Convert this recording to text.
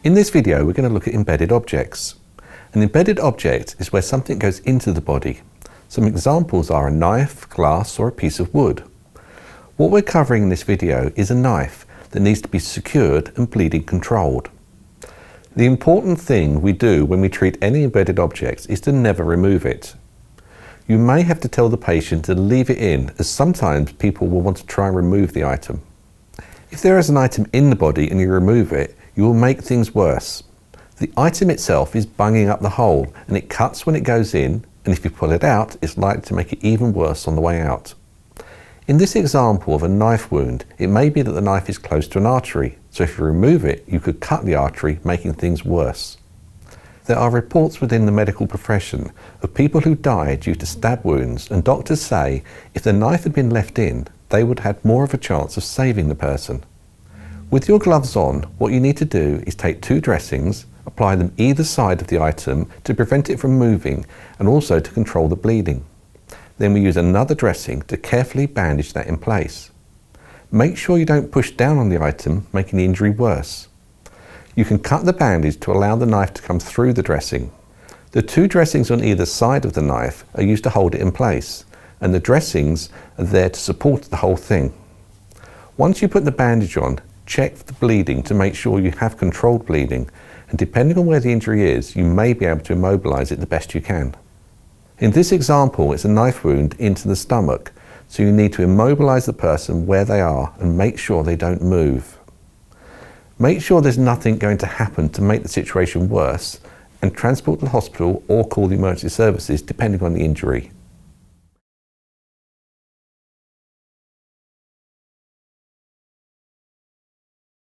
In this video, we're going to look at embedded objects. An embedded object is where something goes into the body. Some examples are a knife, glass, or a piece of wood. What we're covering in this video is a knife that needs to be secured and bleeding controlled. The important thing we do when we treat any embedded objects is to never remove it. You may have to tell the patient to leave it in, as sometimes people will want to try and remove the item. If there is an item in the body and you remove it, you will make things worse. The item itself is bunging up the hole and it cuts when it goes in, and if you pull it out, it's likely to make it even worse on the way out. In this example of a knife wound, it may be that the knife is close to an artery, so if you remove it, you could cut the artery, making things worse. There are reports within the medical profession of people who died due to stab wounds, and doctors say if the knife had been left in, they would have had more of a chance of saving the person. With your gloves on, what you need to do is take 2 dressings, apply them either side of the item to prevent it from moving and also to control the bleeding. Then we use another dressing to carefully bandage that in place. Make sure you don't push down on the item, making the injury worse. You can cut the bandage to allow the knife to come through the dressing. The 2 dressings on either side of the knife are used to hold it in place, and the dressings are there to support the whole thing. Once you put the bandage on, check for the bleeding to make sure you have controlled bleeding, and depending on where the injury is, you may be able to immobilize it the best you can. In this example, it's a knife wound into the stomach, so you need to immobilize the person where they are and make sure they don't move. Make sure there's nothing going to happen to make the situation worse, and transport to the hospital or call the emergency services depending on the injury.